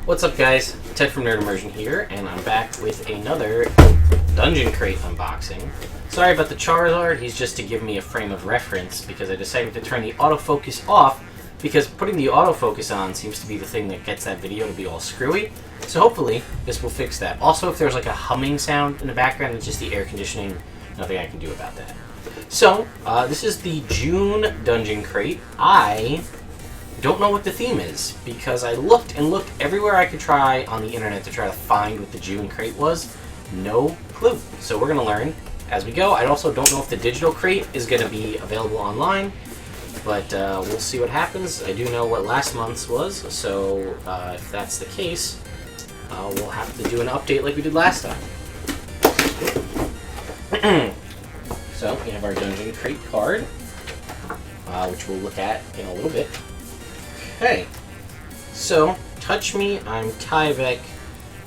What's up, guys? Ted from Immersion here, and I'm back with another Dungeon Crate unboxing. Sorry about the Charizard, he's just to give me a frame of reference because I decided to turn the autofocus off because putting the autofocus on seems to be the thing that gets that video to be all screwy. So hopefully this will fix that. Also, if there's like a humming sound in the background, it's just the air conditioning. Nothing I can do about that. So, this is the June Dungeon Crate. I don't know what the theme is because I looked and looked everywhere I could try on the internet to try to find what the June crate was. No clue. So we're going to learn as we go. I also don't know if the digital crate is going to be available online, but we'll see what happens. I do know what last month's was, so if that's the case, we'll have to do an update like we did last time. So we have our Dungeon Crate card, which we'll look at in a little bit. Okay, so Touch Me, I'm Tyvek.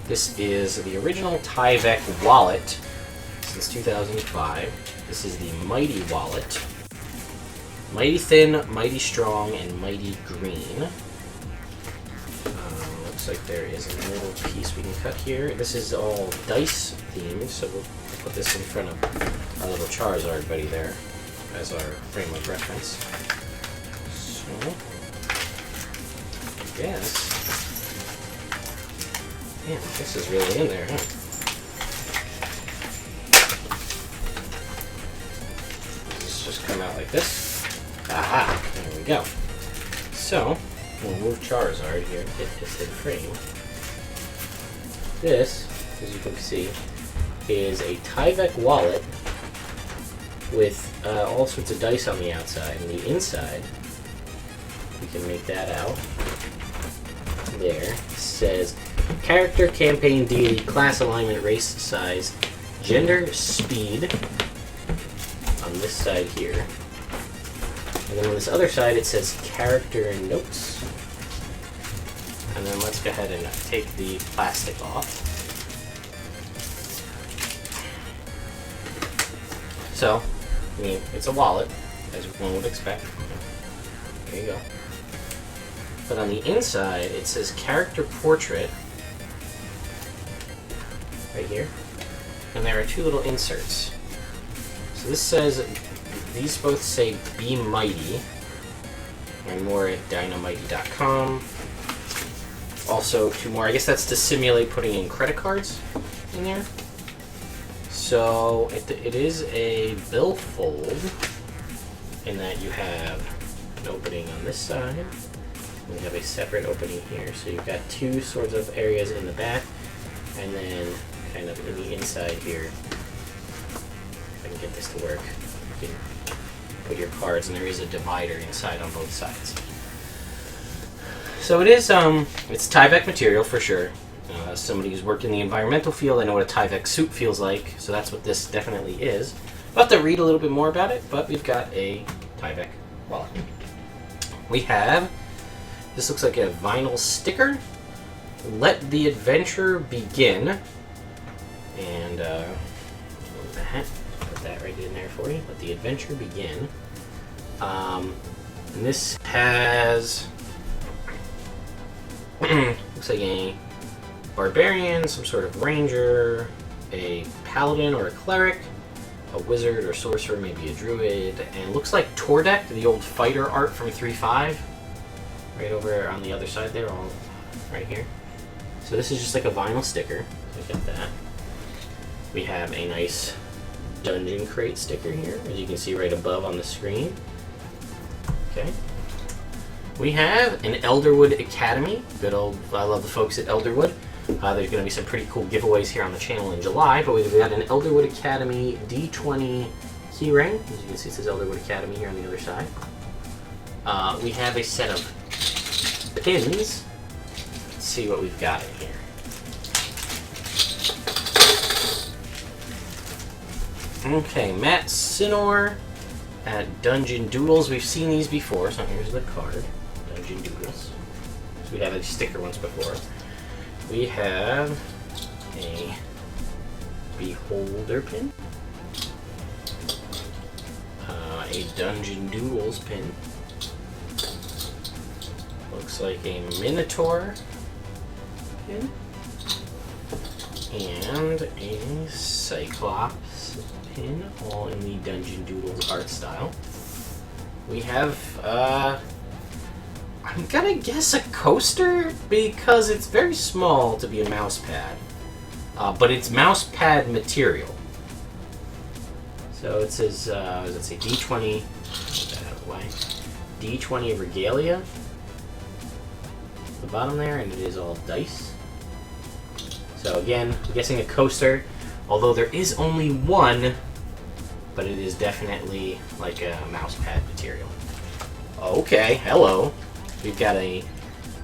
This is the original Tyvek wallet since 2005. This is the Mighty wallet. Mighty thin, mighty strong, and mighty green. Looks like there is a little piece we can cut here. This is all dice themed, so we'll put this in front of our little Charizard buddy there as our frame of reference. So, yes. Man, this is really in there, huh? Does this just come out like this? Aha! There we go. So, we'll move Charizard here to get this in frame. This, as you can see, is a Tyvek wallet with all sorts of dice on the outside, and the inside, we can make that out. There says character, campaign, deity, class, alignment, race, size, gender, speed on this side here. And then on this other side it says character and notes. And then let's go ahead and take the plastic off. So, I mean, it's a wallet, as one would expect. There you go. But on the inside, it says character portrait, right here, and there are two little inserts. So this says, these both say Be Mighty, and more at dynamighty.com. Also, two more, I guess that's to simulate putting in credit cards in there. So it is a billfold, in that you have an opening on this side. We have a separate opening here, so you've got two sorts of areas in the back, and then kind of in the inside here. If I can get this to work, you can put your cards, and there is a divider inside on both sides. So it is, it's Tyvek material for sure. As somebody who's worked in the environmental field, I know what a Tyvek suit feels like, so that's what this definitely is. I'll have to read a little bit more about it, but we've got a Tyvek wallet. We have, this looks like a vinyl sticker. Let the adventure begin. And put that right in there for you. Let the adventure begin. And this has looks like a barbarian, some sort of ranger, a paladin or a cleric, a wizard or sorcerer, maybe a druid, and looks like Tordek, the old fighter art from 3.5. Right over on the other side there, all right here. So this is just like a vinyl sticker. Look at that. We have a nice Dungeon Crate sticker here, as you can see right above on the screen. Okay. We have an Elderwood Academy. Good old, I love the folks at Elderwood. There's going to be some pretty cool giveaways here on the channel in July, but we've got an Elderwood Academy D20 keyring. As you can see, it says Elderwood Academy here on the other side. We have a set of pins. Let's see what we've got in here. Okay, Matt Sinor at Dungeon Doodles. We've seen these before, so here's the card. Dungeon Doodles. So we have a sticker once before. We have a Beholder pin. A Dungeon Doodles pin. Looks like a Minotaur pin. And a Cyclops pin, all in the Dungeon Doodles art style. We have, I'm gonna guess a coaster, because it's very small to be a mouse pad. But it's mouse pad material. So it says, what does it say? D20, get that out of the way. D20 Regalia. At the bottom there, and it is all dice. So again, I'm guessing a coaster, although there is only one, but it is definitely like a mouse pad material. Okay, hello. We've got a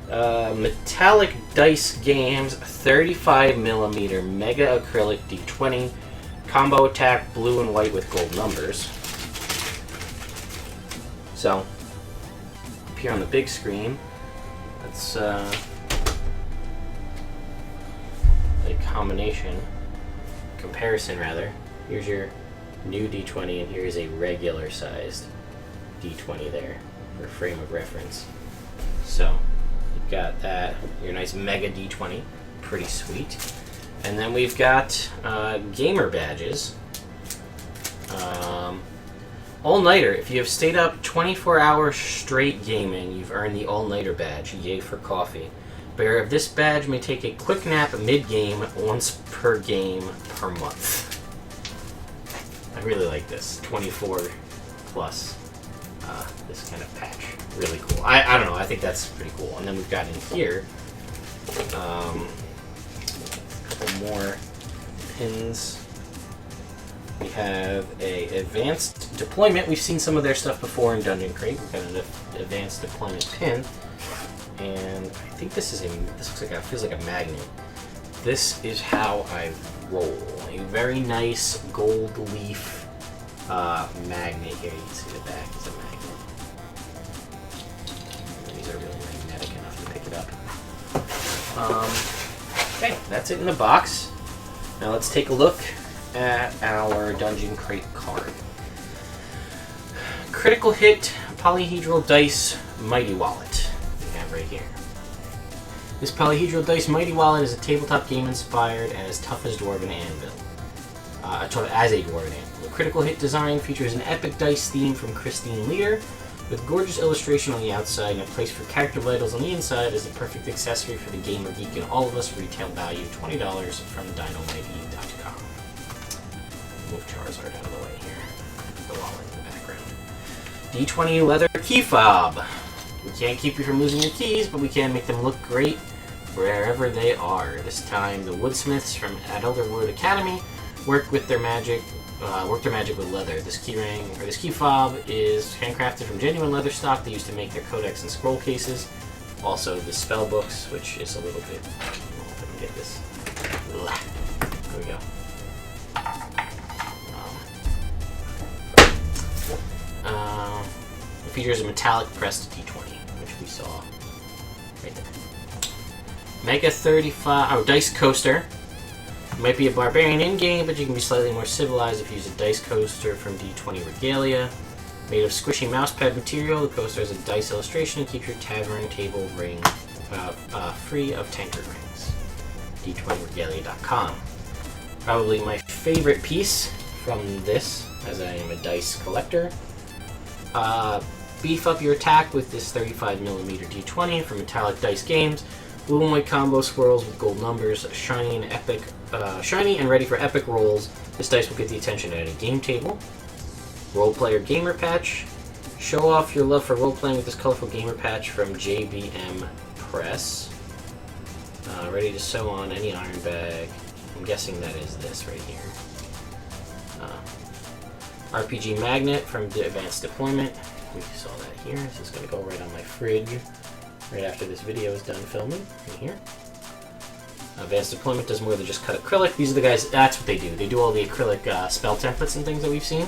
Metallic Dice Games 35mm Mega Acrylic D20 combo attack, blue and white with gold numbers. So, up here on the big screen, let's a comparison rather. Here's your new D20 and here's a regular sized D20 there for frame of reference. So you've got that, your nice mega D20, pretty sweet. And then we've got gamer badges. All-nighter, if you have stayed up 24 hours straight gaming, you've earned the all-nighter badge, yay for coffee. Bearer of this badge may take a quick nap mid-game once per game per month. I really like this, 24 plus, this kind of patch. Really cool. I don't know, I think that's pretty cool. And then we've got in here, a couple more pins. We have a advanced deployment. We've seen some of their stuff before in Dungeon Crate. We've got an advanced deployment pin. And I think this is this looks like feels like a magnet. This is how I roll. A very nice gold leaf magnet here. You can see the back is a magnet. These are really magnetic enough to pick it up. Okay, that's it in the box. Now let's take a look at our Dungeon Crate card. Critical Hit Polyhedral Dice Mighty Wallet. Right here. This Polyhedral Dice Mighty Wallet is a tabletop game inspired and as tough as Dwarven Anvil. As a Dwarven Anvil. The Critical Hit design features an epic dice theme from Christine Leader, with gorgeous illustration on the outside and a place for character vitals on the inside as the perfect accessory for the gamer geek and all of us. Retail value $20 from dynamighty.com. Move Charizard out of the way here. Put the wallet in the background. D20 leather key fob. We can't keep you from losing your keys, but we can make them look great wherever they are. This time, the woodsmiths from Adulterwood Academy work their magic with leather. This key ring, or this key fob, is handcrafted from genuine leather stock they used to make their codex and scroll cases. Also, the spell books, which is a little bit. If I can get this. There we go. It features a metallic pressed D20, which we saw right there. Mega 35, Dice Coaster. You might be a barbarian in-game, but you can be slightly more civilized if you use a Dice Coaster from D20 Regalia. Made of squishy mousepad material, the coaster has a dice illustration and keeps your tavern table ring free of tankard rings. D20regalia.com. Probably my favorite piece from this, as I am a dice collector. Beef up your attack with this 35mm D20 from Metallic Dice Games. Blue and white combo swirls with gold numbers, shiny and ready for epic rolls. This dice will get the attention at any game table. Role Player Gamer Patch. Show off your love for role-playing with this colorful gamer patch from JBM Press. Ready to sew on any iron bag. I'm guessing that is this right here. RPG Magnet from the Advanced Deployment. We saw that here. This is going to go right on my fridge right after this video is done filming. Right here. Advanced Deployment does more than just cut acrylic. These are the guys, that's what they do. They do all the acrylic spell templates and things that we've seen.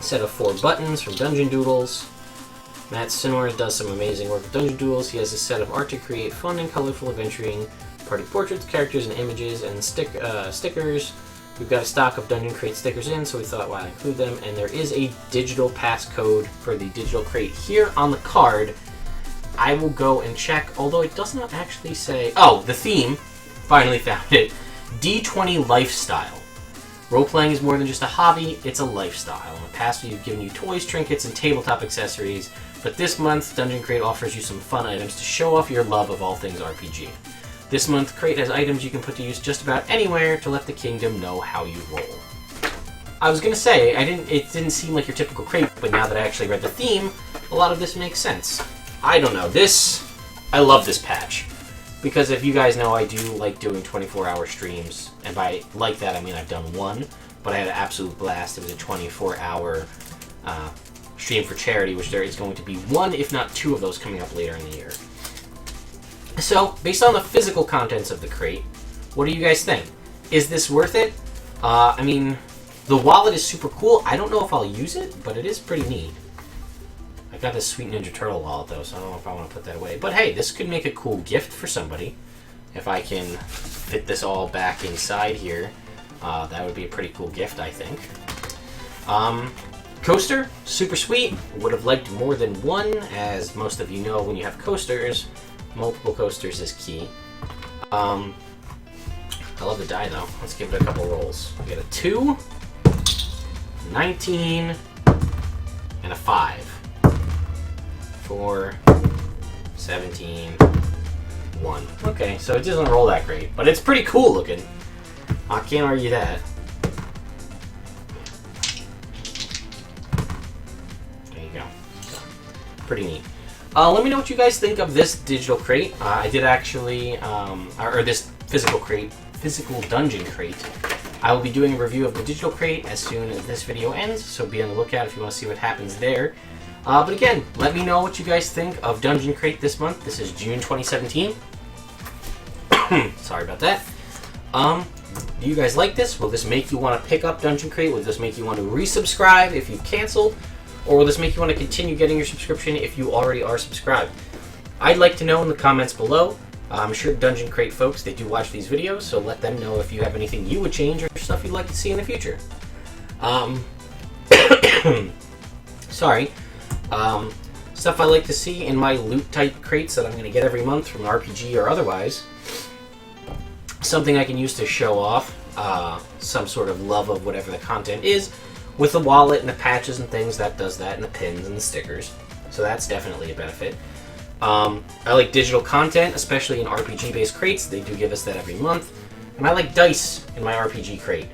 Set of 4 buttons from Dungeon Doodles. Matt Sinor does some amazing work with Dungeon Doodles. He has a set of art to create fun and colorful adventuring, party portraits, characters, and images, and stickers. We've got a stock of Dungeon Crate stickers in, so we thought, why include them? And there is a digital passcode for the digital crate here on the card. I will go and check, although it does not actually say... Oh, the theme. Finally found it. D20 lifestyle. Role-playing is more than just a hobby, it's a lifestyle. In the past, we've given you toys, trinkets, and tabletop accessories, but this month, Dungeon Crate offers you some fun items to show off your love of all things RPG. This month, Crate has items you can put to use just about anywhere to let the kingdom know how you roll. I was gonna say, it didn't seem like your typical Crate, but now that I actually read the theme, a lot of this makes sense. I don't know, I love this patch. Because if you guys know, I do like doing 24-hour streams, and by like that I mean I've done one, but I had an absolute blast. It was a 24-hour stream for charity, which there is going to be one, if not two of those coming up later in the year. So, based on the physical contents of the Crate, what do you guys think? Is this worth it? I mean, the wallet is super cool. I don't know if I'll use it, but it is pretty neat. I got this sweet Ninja Turtle wallet, though, so I don't know if I want to put that away. But hey, this could make a cool gift for somebody. If I can fit this all back inside here, that would be a pretty cool gift, I think. Coaster, super sweet. Would have liked more than one, as most of you know, when you have coasters, multiple coasters is key. I love the die, though. Let's give it a couple rolls. We got a 2, 19, and a 5. 4, 17, 1. Okay, so it doesn't roll that great, but it's pretty cool looking. I can't argue that. There you go. So, pretty neat. Let me know what you guys think of this digital crate. I did actually, or this physical dungeon crate. I will be doing a review of the digital crate as soon as this video ends, so be on the lookout if you want to see what happens there. But again, let me know what you guys think of Dungeon Crate this month. This is June 2017. Sorry about that. Do you guys like this? Will this make you want to pick up Dungeon Crate? Will this make you want to resubscribe if you've canceled? Or will this make you want to continue getting your subscription if you already are subscribed? I'd like to know in the comments below. I'm sure Dungeon Crate folks, they do watch these videos, so let them know if you have anything you would change or stuff you'd like to see in the future. Sorry. Stuff I like to see in my loot type crates that I'm going to get every month from RPG or otherwise. Something I can use to show off some sort of love of whatever the content is. With the wallet and the patches and things, that does that, and the pins and the stickers. So that's definitely a benefit. I like digital content, especially in RPG-based crates. They do give us that every month. And I like dice in my RPG crate,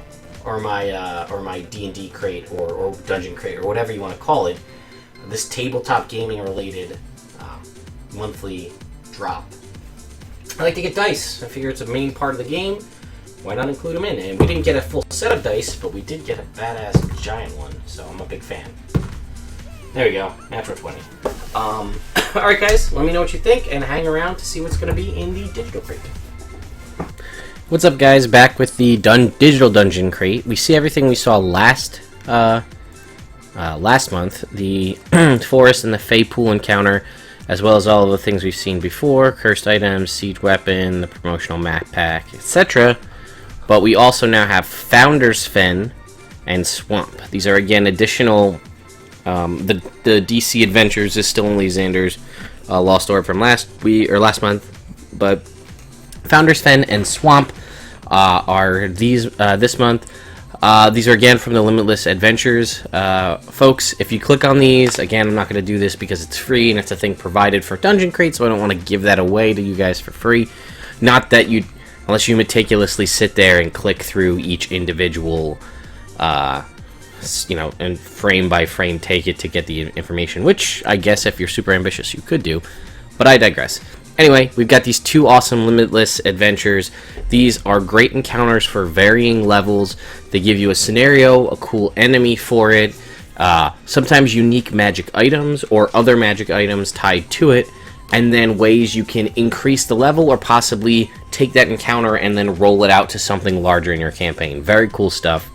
or my D&D crate, or Dungeon Crate, or whatever you want to call it. This tabletop gaming related monthly drop. I like to get dice. I figure it's a main part of the game. Why not include them in? And we didn't get a full set of dice, but we did get a badass giant one, so I'm a big fan. There we go, natural 20. Alright guys, let me know what you think, and hang around to see what's going to be in the digital crate. What's up guys, back with the digital dungeon crate. We see everything we saw last month, the forest and the Fey Pool encounter, as well as all of the things we've seen before, cursed items, siege weapon, the promotional map pack, etc. But we also now have Founder's Fen and Swamp. These are again additional, the DC Adventures is still in Lysander's Lost Orb from last month, but Founder's Fen and Swamp are these this month. These are again from the Limitless Adventures. Folks, if you click on these, again, I'm not going to do this because it's free and it's a thing provided for Dungeon Crate, so I don't want to give that away to you guys for free. Not that you, unless you meticulously sit there and click through each individual, and frame by frame take it to get the information, which I guess if you're super ambitious you could do, but I digress. Anyway, we've got these two awesome Limitless Adventures. These are great encounters for varying levels. They give you a scenario, a cool enemy for it, sometimes unique magic items or other magic items tied to it, and then ways you can increase the level or possibly take that encounter and then roll it out to something larger in your campaign. Very cool stuff.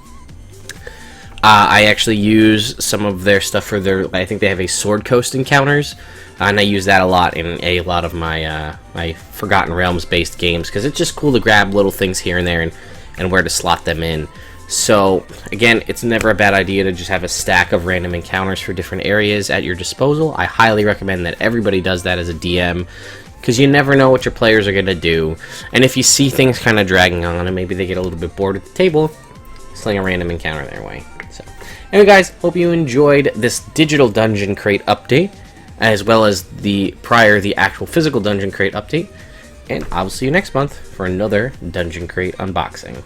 I actually use some of their stuff for I think they have a Sword Coast encounters, and I use that a lot in a lot of my my Forgotten Realms based games, because it's just cool to grab little things here and there and where to slot them in. So again, it's never a bad idea to just have a stack of random encounters for different areas at your disposal. I highly recommend that everybody does that as a DM, because you never know what your players are going to do. And if you see things kind of dragging on and maybe they get a little bit bored at the table, sling a random encounter their way. So anyway guys, hope you enjoyed this digital dungeon crate update, as well as the actual physical dungeon crate update. And I'll see you next month for another dungeon crate unboxing.